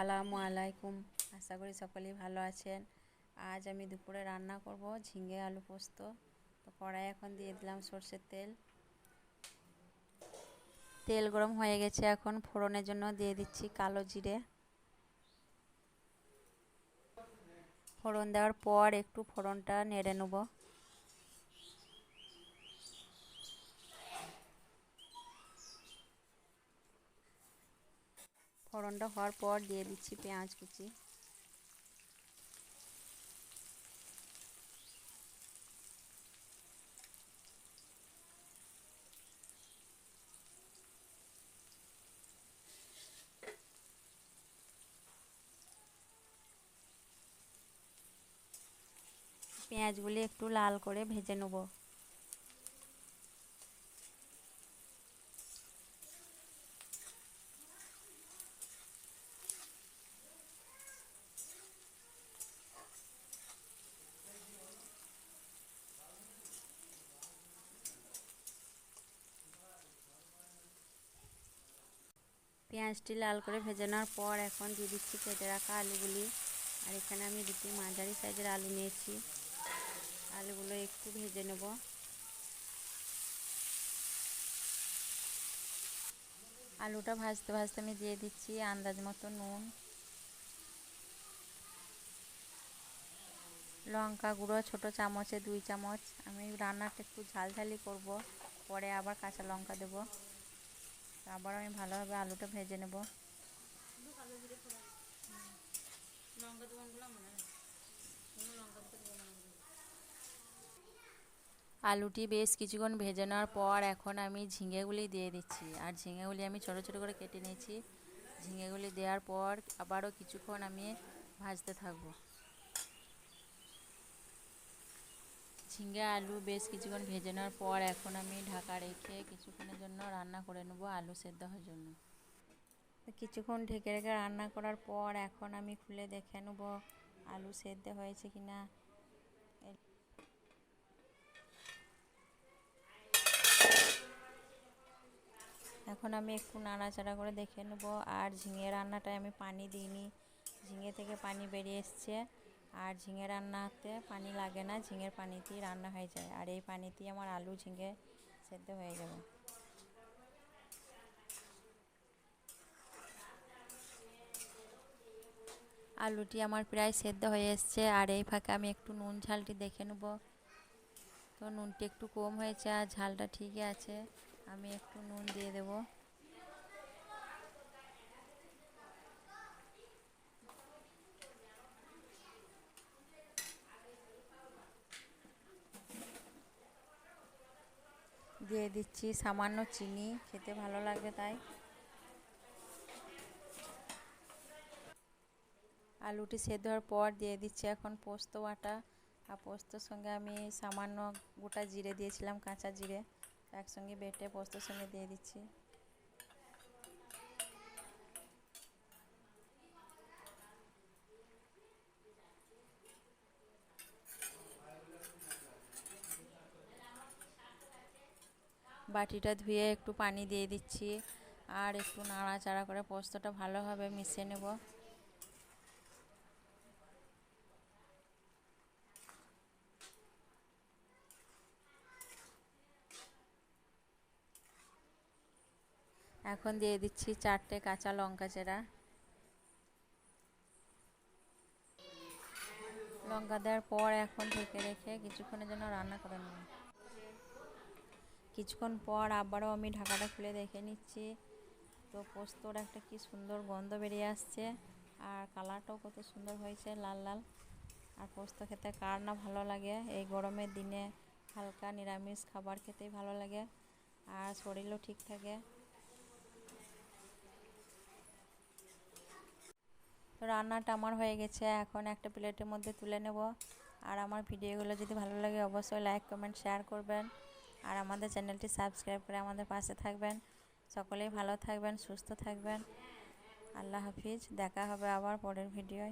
আসসালামু আলাইকুম। আশা করি সকলেই ভালো আছেন। আজ আমি দুপুরে রান্না করব ঝিঙে আলু পোস্ত। তো কড়াই এখন দিয়ে দিলাম সরষের তেল। তেল গরম হয়ে গেছে, এখন ফোড়নের জন্য দিয়ে দিচ্ছি কালো জিরে। ফোড়ন দেওয়ার পর একটু ফোড়নটা নেড়ে নেব। ফোড়নটা হওয়ার পর দিয়ে দিচ্ছি পেঁয়াজ কুচি। পেঁয়াজগুলি একটু লাল করে ভেজে নেব। পেঁয়াজটি লাল করে ভেজে নেওয়ার পর এখন দিয়ে দিচ্ছি কেটে রাখা আলুগুলি। আর এখানে আমি দুটি মাঝারি সাইজের আলু নিয়েছি। আলুগুলো একটু ভেজে নেব। আলুটা ভাজতে ভাজতে আমি দিয়ে দিচ্ছি আন্দাজ মতো নুন, লঙ্কা গুঁড়ো ছোটো চামচে 2 চামচ। আমি রান্নাটা একটু ঝালঝালি করব, পরে আবার কাঁচা লঙ্কা দেব। আবার আমি ভালোভাবে আলুটা ভেজে নেব। আলুটি বেশ কিছুক্ষণ ভেজে নেওয়ার পর এখন আমি ঝিঙেগুলি দিয়ে দিচ্ছি। আর ঝিঙেগুলি আমি ছোটো ছোটো করে কেটে নিয়েছি। ঝিঙেগুলি দেওয়ার পর আবারও কিছুক্ষণ আমি ভাজতে থাকব। ঝিঙে আলু বেশ কিছুক্ষণ ভেজে নেওয়ার পর এখন আমি ঢাকা রেখে কিছুক্ষণের জন্য রান্না করে নেব আলু সেদ্ধ হওয়ার জন্য। কিছুক্ষণ ঢেকে রেখে রান্না করার পর এখন আমি খুলে দেখে নেব আলু সেদ্ধ হয়েছে কিনা। এখন আমি একটু নাড়াচাড়া করে দেখে নেব। আর ঝিঙে রান্নাটায় আমি পানি দিইনি, ঝিঙে থেকে পানি বেরিয়ে এসছে। আর ঝিঙে রান্নাতে পানি লাগে না, ঝিঙের পানিতেই রান্না হয়ে যায়। আর এই পানিতেই আমার আলু ঝিঙে সেদ্ধ হয়ে যাবে। আলুটি আমার প্রায় সেদ্ধ হয়ে এসছে। আর এই ফাঁকে আমি একটু নুন ঝালটি দেখে নেব। তো নুনটি একটু কম হয়েছে আর ঝালটা ঠিকই আছে, আমি একটু নুন দিয়ে দেব। দিয়ে দিচ্ছি সামান্য চিনি, খেতে ভালো লাগবে তাই। আলুটি সেদ্ধ হওয়ার পর দিয়ে দিচ্ছি এখন পোস্ত বাটা। আর পোস্তর সঙ্গে আমি সামান্য গোটা জিরে দিয়েছিলাম, কাঁচা জিরে, একসঙ্গে বেটে পোস্তর সঙ্গে দিয়ে দিচ্ছি। বাটিটা ধুয়ে একটু পানি দিয়ে দিচ্ছি। আর একটু নাড়াচাড়া করে পোস্তটা ভালোভাবে মিশিয়ে নেব। এখন দিয়ে দিচ্ছি 4টে কাঁচা লঙ্কা চেরা। লঙ্কা দেওয়ার পর এখন ঢেকে রেখে কিছুক্ষণের জন্য রান্না করে নেব। কিছুক্ষণ পর আবারও আমি ঢাকাটা খুলে দেখে নিচ্ছি। তো পোস্তর একটা কি সুন্দর গন্ধ বেরিয়ে আসছে। আর কালারটাও কত সুন্দর হয়েছে, লাল লাল। আর পোস্ত খেতে কার না ভালো লাগে, এই গরমের দিনে হালকা নিরামিষ খাবার খেতেই ভালো লাগে। আর শরীরও ঠিক থাকে। তো রান্নাটা আমার হয়ে গেছে, এখন একটা প্লেটের মধ্যে তুলে নেব। আর আমার ভিডিওগুলো যদি ভালো লাগে অবশ্যই লাইক কমেন্ট শেয়ার করবেন। আর আমাদের চ্যানেলটি সাবস্ক্রাইব করে আমাদের পাশে থাকবেন। সকলেই ভালো থাকবেন, সুস্থ থাকবেন। আল্লাহ হাফিজ, দেখা হবে আবার পরের ভিডিওয়।